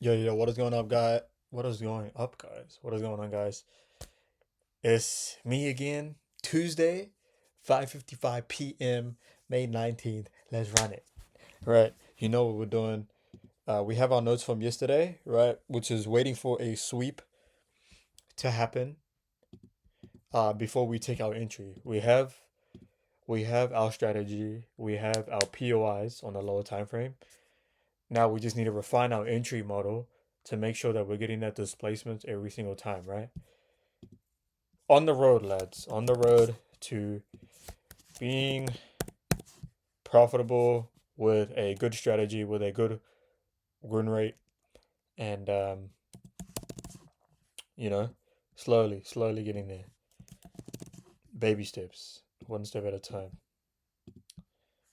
Yo, what is going up, guy? What is going up, guys? What is going on, guys? It's me again. Tuesday, 5:55 p.m., May 19th. Let's run it. Right. You know what we're doing. We have our notes from yesterday, right? Which is waiting for a sweep to happen before we take our entry. We have our strategy. We have our POIs on the lower time frame. Now we just need to refine our entry model to make sure that we're getting that displacement every single time, right? On the road, lads. On the road to being profitable with a good strategy, with a good win rate, and you know, slowly getting there. Baby steps, one step at a time.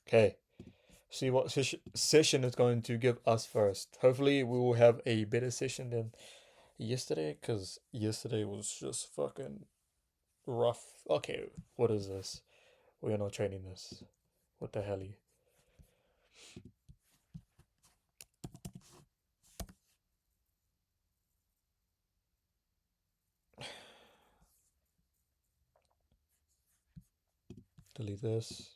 Okay. See what session is going to give us first. Hopefully, we will have a better session than yesterday, because yesterday was just fucking rough. Okay, what is this? We are not training this. What the hell? Delete this.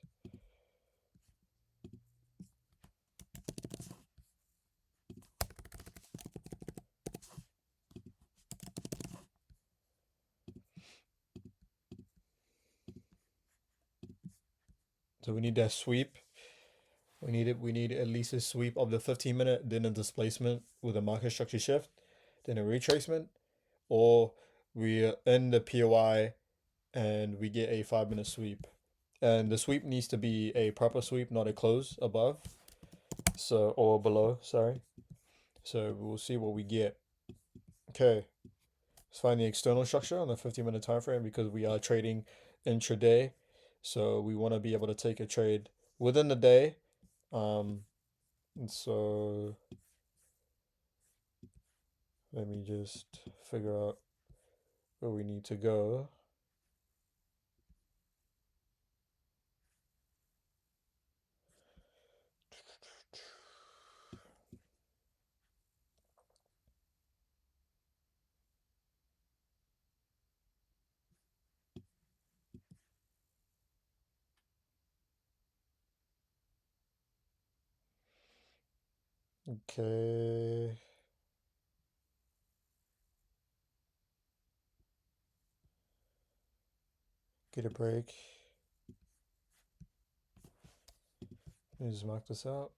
So we need that sweep. We need it. We need at least a sweep of the 15-minute, then a displacement with a market structure shift, then a retracement, or we end the POI and we get a 5-minute sweep. And the sweep needs to be a proper sweep, not a close above, so or below. Sorry. So we'll see what we get. Okay. Let's find the external structure on the 15-minute time frame because we are trading intraday. So we want to be able to take a trade within the day. And so let me just figure out where we need to go. Okay. Get a break. Let me just mark this out.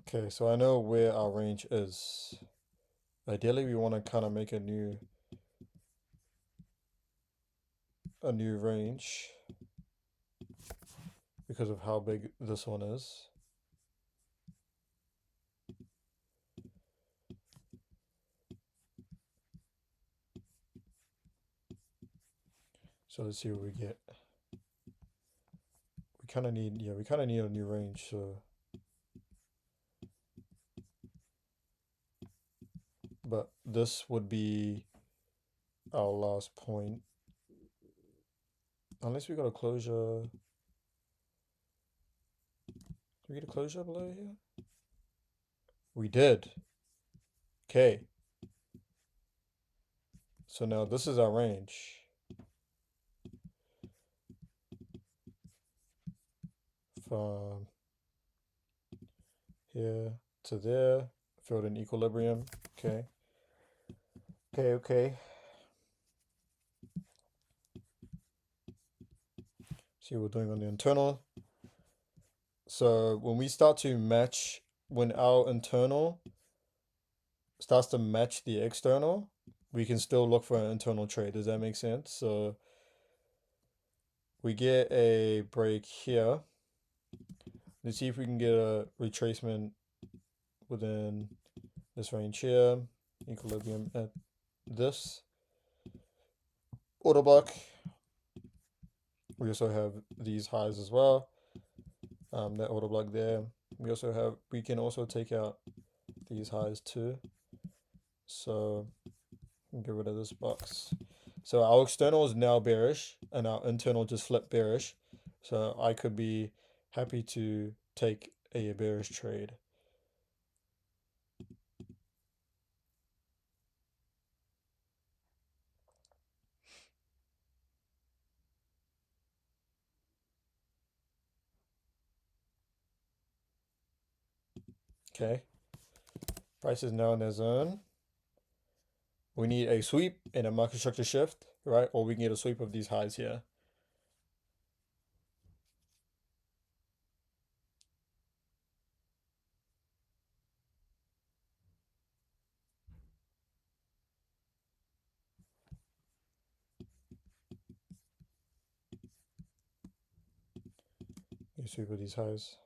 Okay, so I know where our range is. Ideally, we want to kind of make a new range because of how big this one is. So let's see what we get. We kind of need, yeah, we kind of need a new range. So, but this would be our last point. Unless we got a closure. Did we get a closure below here? We did. Okay. So now this is our range. From here to there. Filled in equilibrium. Okay. Okay. See what we're doing on the internal. So when we start to match, when our internal starts to match the external, we can still look for an internal trade. Does that make sense? So we get a break here. Let's see if we can get a retracement within this range here. Equilibrium at this order block. We also have these highs as well. That order block there. We can also take out these highs too. So Get rid of this box. So our external is now bearish, and our internal just flipped bearish. So I could be happy to take a bearish trade. Okay. Price is now in the zone. We need a sweep and a market structure shift, right? Or we can get a sweep of these highs here. You sweep of these highs.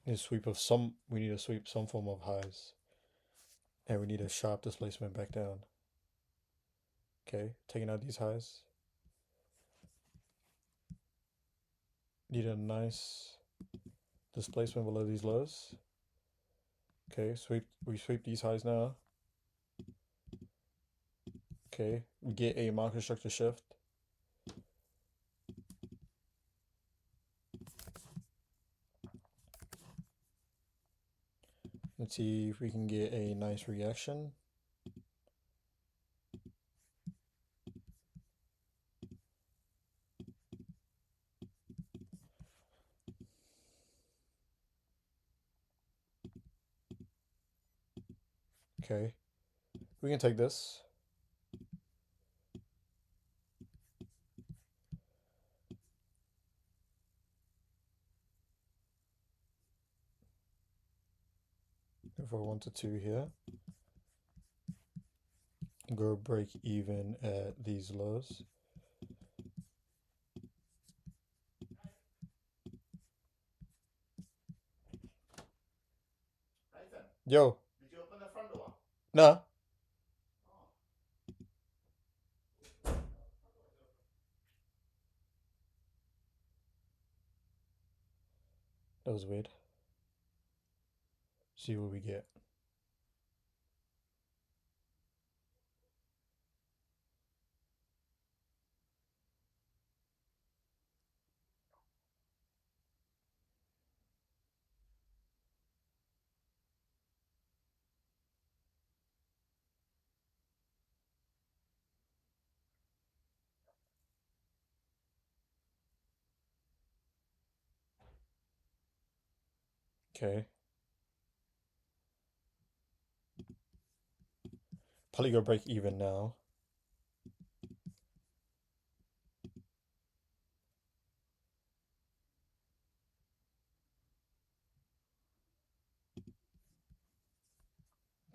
Need a sweep of some. We need to sweep some form of highs, and we need a sharp displacement back down. Okay, taking out these highs. Need a nice displacement below these lows. Okay, we sweep these highs now. Okay, we get a market structure shift. Let's see if we can get a nice reaction. Okay, we can take this. If I wanted to here, go break even at these lows. Yo. Did you open the front door? No. That was weird. See what we get. Okay. Probably go break even now.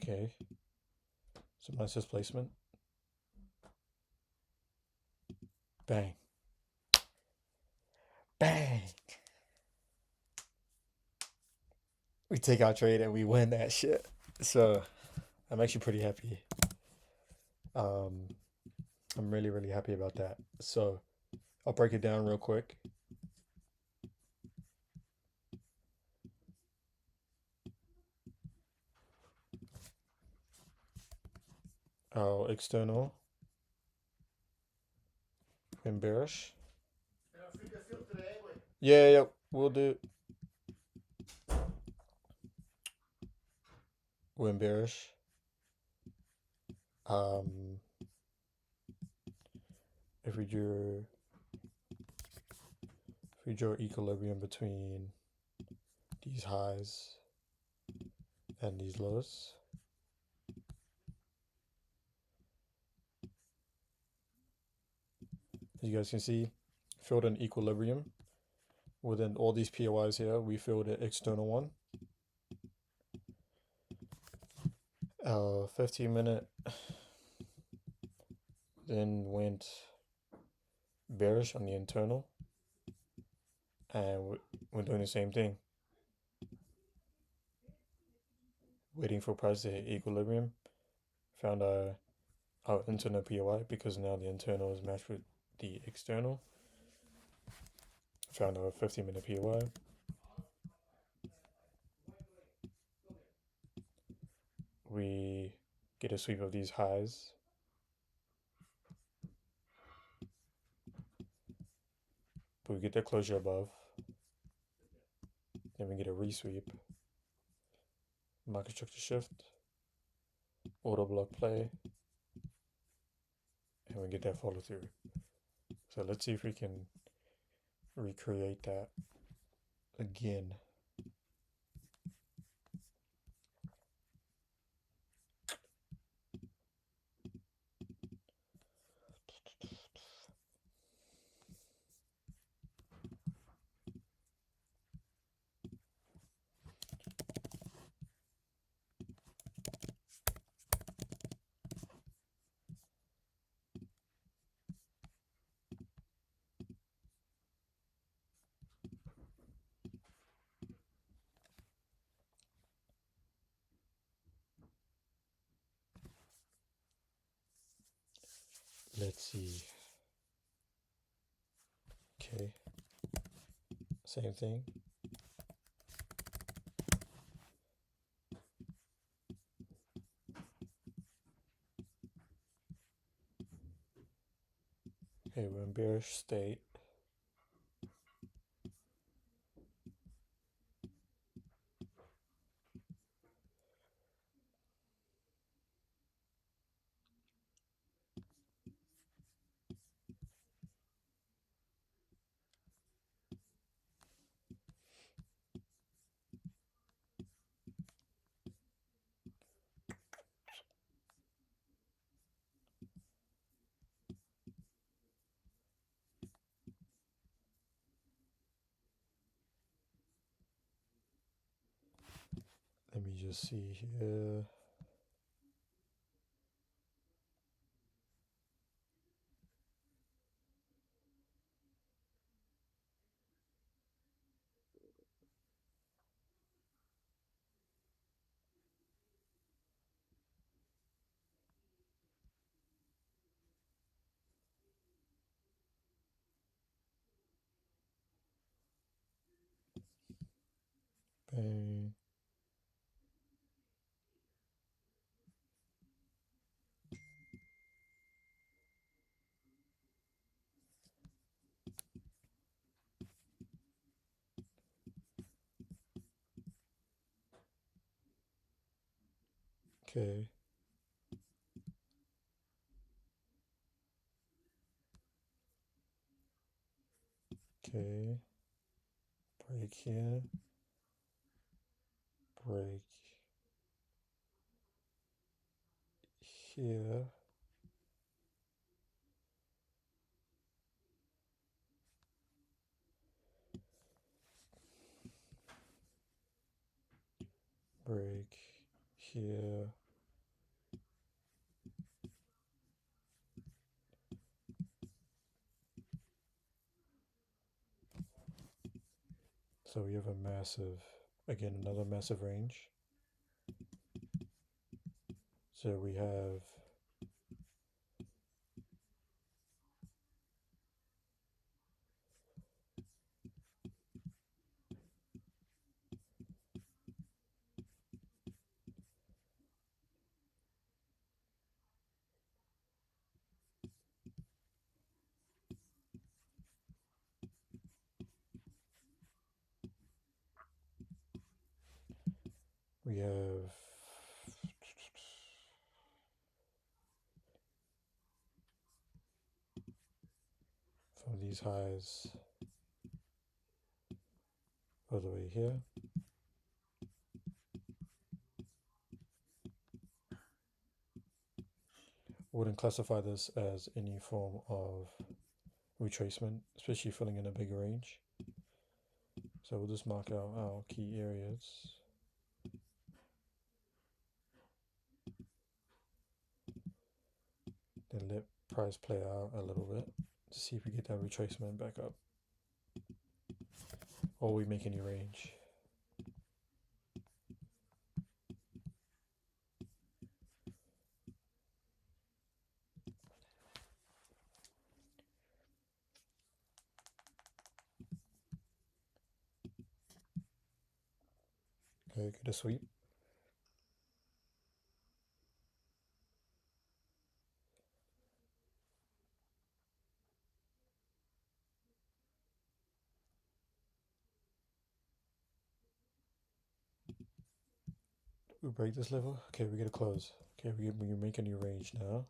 Okay. Some nice displacement. Bang. Bang. We take our trade and we win that shit. So I'm actually pretty happy. I'm really, really happy about that. So I'll break it down real quick. Our external and bearish. Yeah, we'll do. Win bearish. If we draw equilibrium between these highs and these lows. As you guys can see, filled an equilibrium within all these POIs here. We filled the external one. 15-minute then went bearish on the internal. and we're doing the same thing, waiting for price to hit equilibrium. Found our internal POI because now the internal is matched with the external. Found our 15-minute POI. We get a sweep of these highs. But we get the closure above. Then we get a resweep. Market structure shift. Auto block play. And we get that follow through. So let's see if we can recreate that again. Let's see. Okay. Same thing. Okay, we're in bearish state. Let me just see here. Bang. Okay. Okay. Break here. Break here. Break here. So we have a massive, again, another massive range. So we have from these highs all the way here. Wouldn't classify this as any form of retracement, especially filling in a bigger range. So we'll just mark out our key areas. Then let price play out a little bit to see if we get that retracement back up. Or we make any range. Okay, get a sweep. We break this level. Okay, we get a close. Okay, we make a new range now.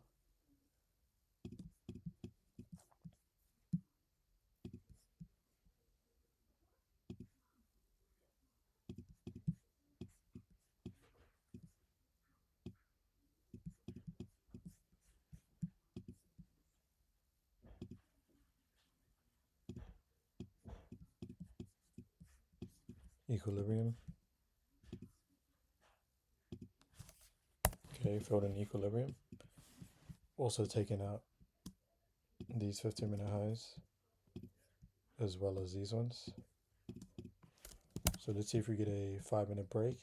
Equilibrium. Okay, filled in equilibrium. Also taking out these 15-minute highs as well as these ones. So let's see if we get a 5-minute break.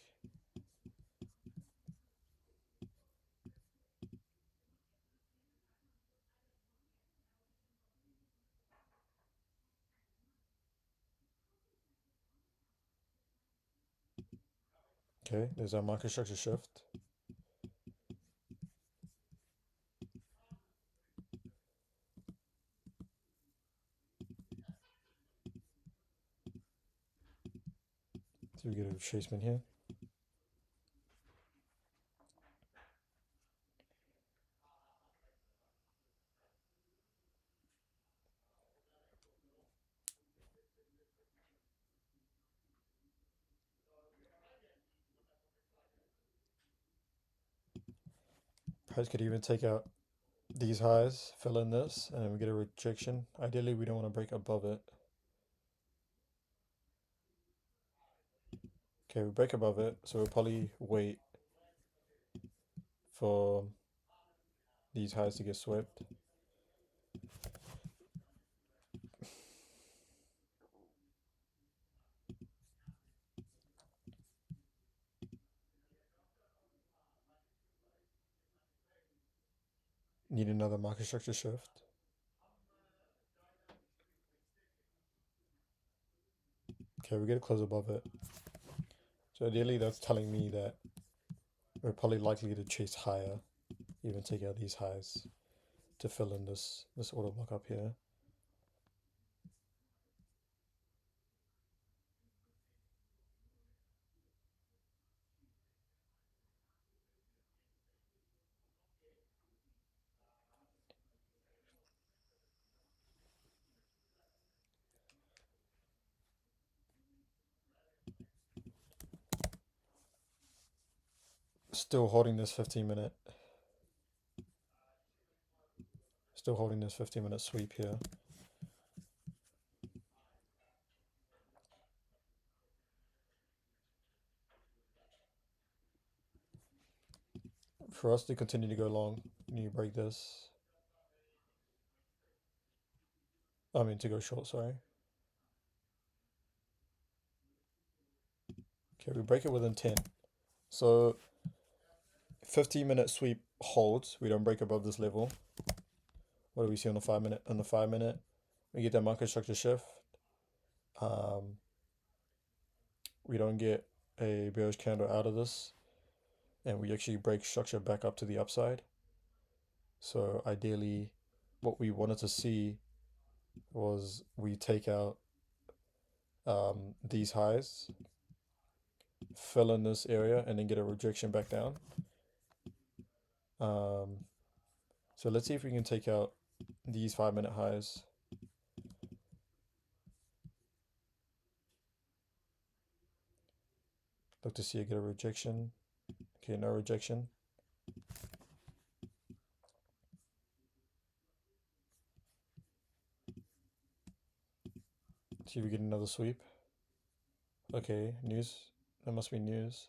Okay, there's our market structure shift. So we get a retracement here. Price could even take out these highs, fill in this, and then we get a rejection. Ideally, we don't want to break above it. Okay, we break above it, so we'll probably wait for these highs to get swept. Need another market structure shift. Okay, we get a close above it. So ideally, that's telling me that we're probably likely to chase higher, even take out these highs to fill in this order block up here. Still holding this 15-minute. Still holding this 15-minute sweep here. For us to continue to go long, we need to break this. I mean, to go short, sorry. Okay, we break it within 10. So 15-minute sweep holds. We don't break above this level. What do we see on the 5-minute? On the 5-minute, we get that market structure shift. We don't get a bearish candle out of this, and we actually break structure back up to the upside. So ideally, what we wanted to see was we take out these highs, fill in this area, and then get a rejection back down. So let's see if we can take out these 5-minute highs. Look to see I get a rejection. Okay, no rejection. See if we get another sweep. Okay, news. That must be news.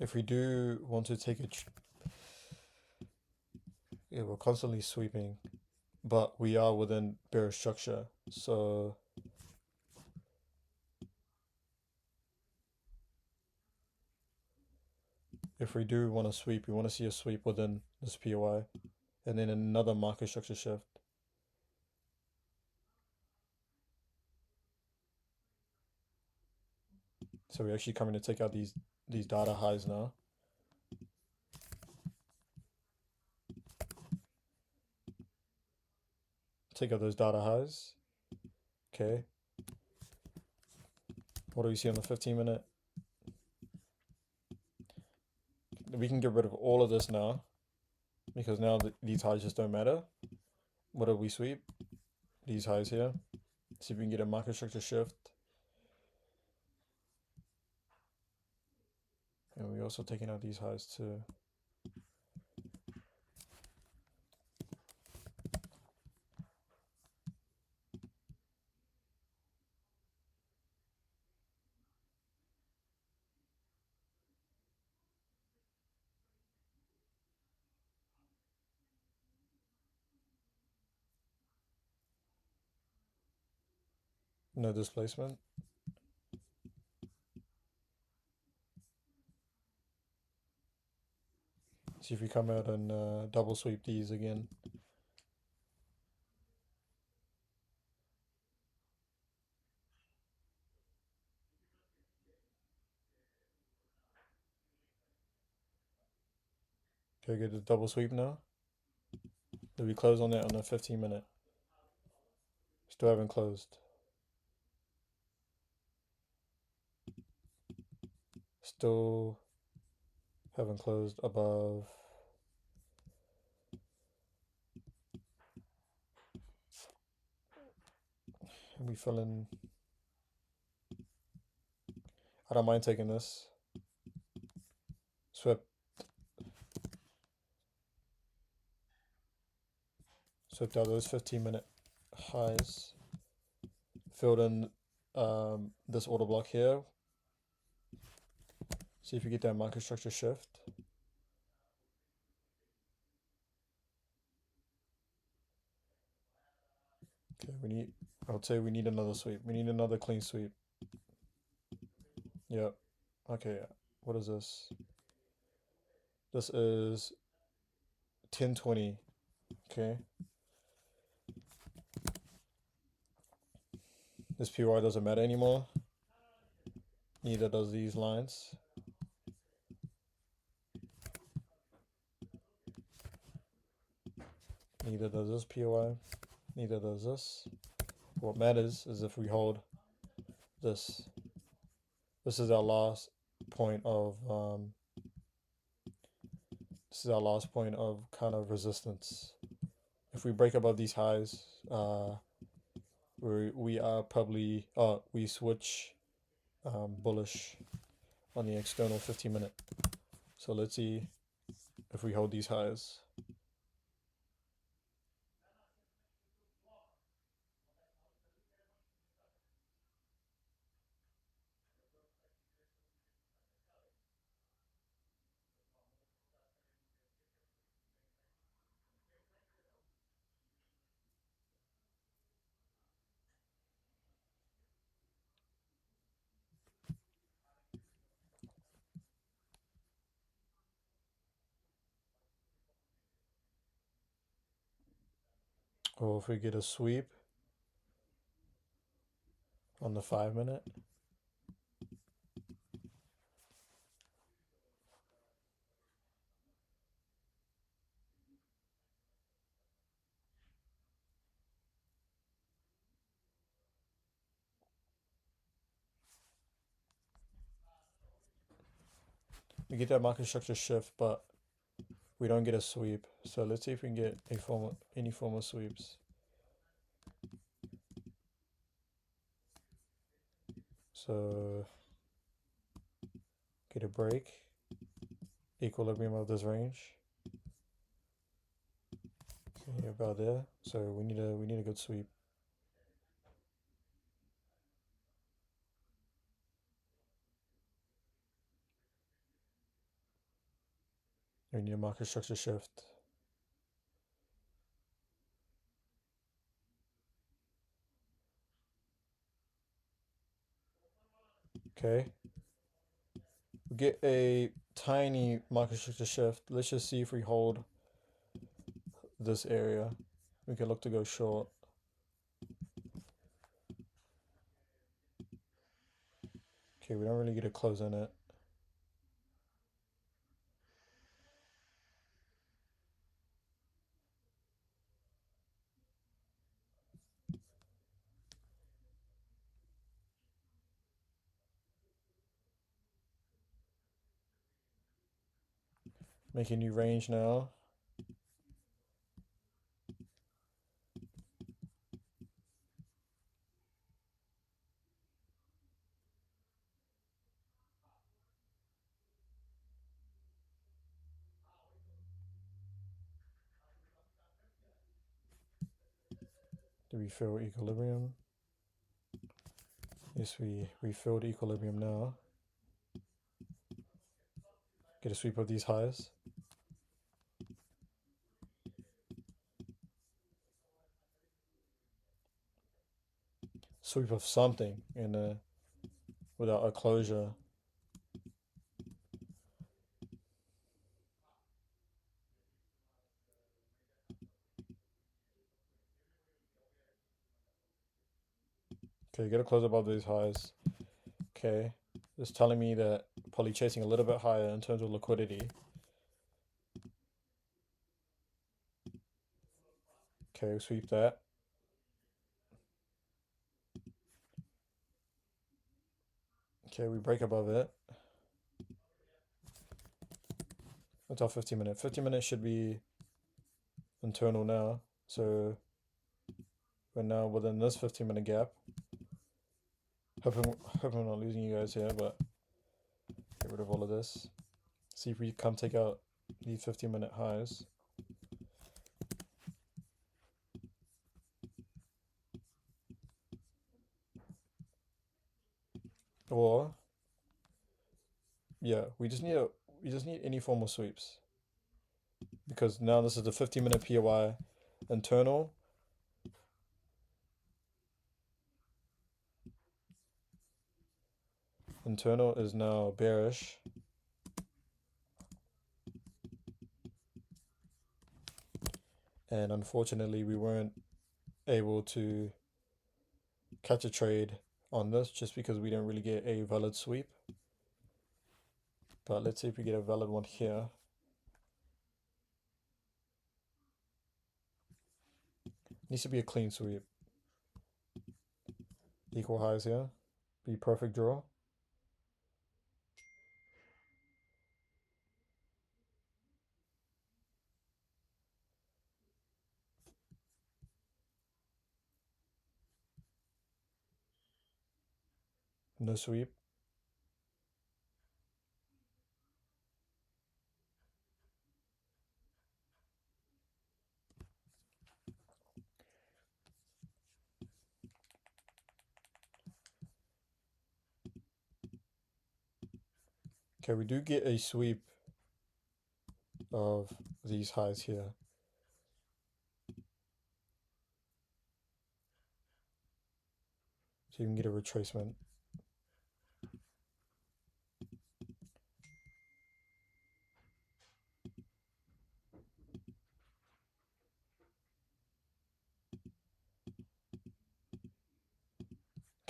If we do want to take a, yeah, we're constantly sweeping, but we are within bearish structure. So if we do want to sweep, we want to see a sweep within this POI, and then another market structure shift. So we're actually coming to take out these data highs now. Take out those data highs. Okay. What do we see on the 15-minute? We can get rid of all of this now because now these highs just don't matter. What do we sweep? These highs here. See if we can get a market structure shift. And we're also taking out these highs too. No displacement. See if we come out and double sweep these again. Okay, get the double sweep now. Did we close on that on the 15-minute? Still haven't closed. Still haven't closed above. And we fill in. I don't mind taking this. Swept out those 15-minute highs. Filled in this order block here. See if we get that market structure shift. Okay, I would say we need another sweep. We need another clean sweep. Yep. Okay, what is this? This is 1020. Okay. This PY doesn't matter anymore. Neither does these lines. Neither does this POI. Neither does this. What matters is if we hold this. This is our last point of kind of resistance. If we break above these highs, we are probably we switch bullish on the external 15-minute. So let's see if we hold these highs. Or if we get a sweep on the 5-minute. We get that market structure shift, but we don't get a sweep. So let's see if we can get any form of sweeps. So get a break, equilibrium of this range. Okay, about there. So we need a good sweep. We need a market structure shift. Okay. We get a tiny market structure shift. Let's just see if we hold this area. We can look to go short. Okay, we don't really get a close in it. Make a new range now. Do we fill equilibrium? Yes, we refilled equilibrium now. Get a sweep of these highs. Sweep of something in a without a closure. Okay, get a close above these highs. Okay, it's telling me that probably chasing a little bit higher in terms of liquidity. Okay, sweep that. Okay, we break above it. That's our 15 minute. 15 minutes should be internal now. So we're now within this 15-minute gap. Hoping I'm not losing you guys here, but get rid of all of this. See if we come take out these 15-minute highs. Or yeah, we just need any form of sweeps. Because now this is the 15-minute POI internal. Internal is now bearish. And unfortunately we weren't able to catch a trade on this just because we didn't really get a valid sweep. But let's see if we get a valid one here. Needs to be a clean sweep. Equal highs here. Be perfect draw. No sweep. Okay, we do get a sweep of these highs here. So you can get a retracement.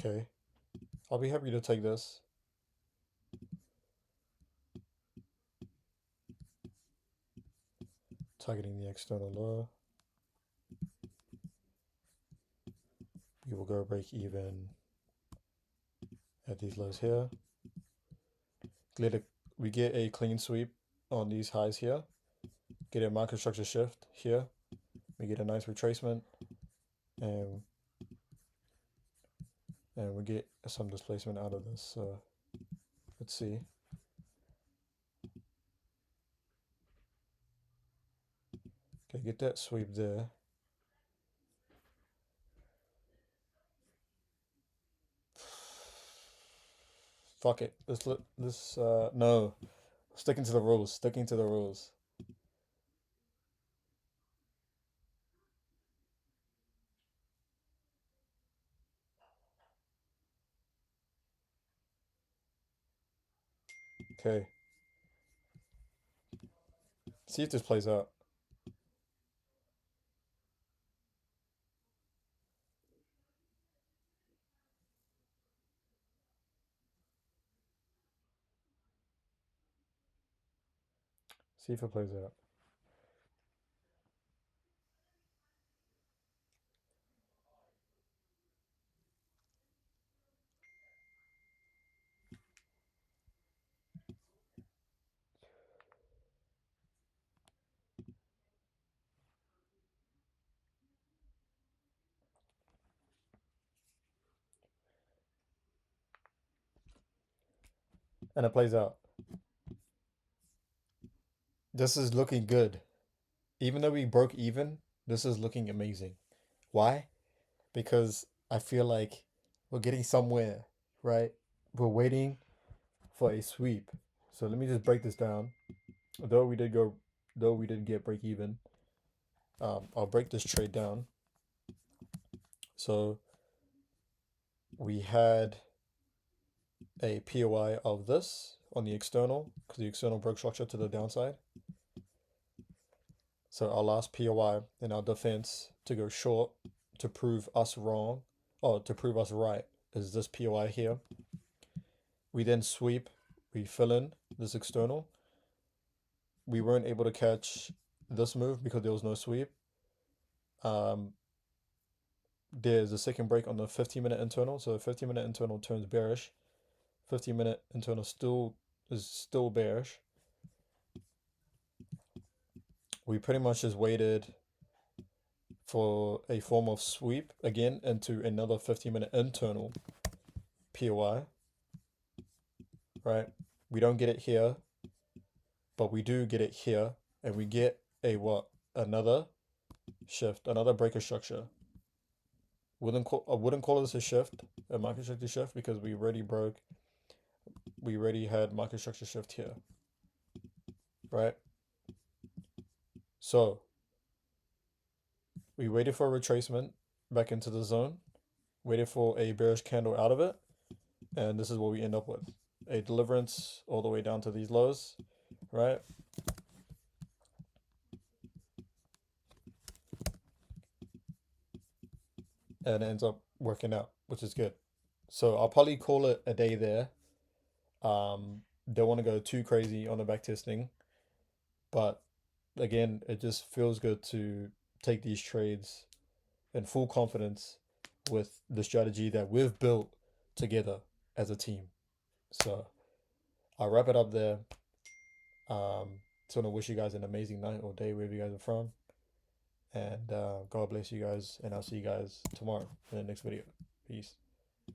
Okay. I'll be happy to take this. Targeting the external low. We will go break even at these lows here. We get a clean sweep on these highs here. Get a market structure shift here. We get a nice retracement. And we get some displacement out of this. So let's see. Okay, get that sweep there. Fuck it. No. Sticking to the rules. Sticking to the rules. Okay. See if this plays out. See if it plays out. And it plays out. This is looking good. Even though we broke even, this is looking amazing. Why? Because I feel like we're getting somewhere, right? We're waiting for a sweep. So let me just break this down. Though we did go, though we did get break even, I'll break this trade down. So we had a POI of this on the external because the external broke structure to the downside. So our last POI in our defense to go short to prove us wrong, or to prove us right, is this POI here. We then sweep, we fill in this external. We weren't able to catch this move because there was no sweep. There's a second break on the 15-minute internal, so 15-minute internal turns bearish. 15-minute internal is still bearish. We pretty much just waited for a form of sweep again into another 15-minute internal POI, right? We don't get it here, but we do get it here, and we get a what? Another shift, another breaker structure. I wouldn't call this a shift, a market structure shift, because we already had market structure shift here, right? So we waited for a retracement back into the zone, waited for a bearish candle out of it, and this is what we end up with. A deliverance all the way down to these lows, right? And it ends up working out, which is good. So I'll probably call it a day there. Don't want to go too crazy on the back testing, but again, it just feels good to take these trades in full confidence with the strategy that we've built together as a team. So I'll wrap it up there. So I want to wish you guys an amazing night or day wherever you guys are from. And God bless you guys. And I'll see you guys tomorrow in the next video. Peace.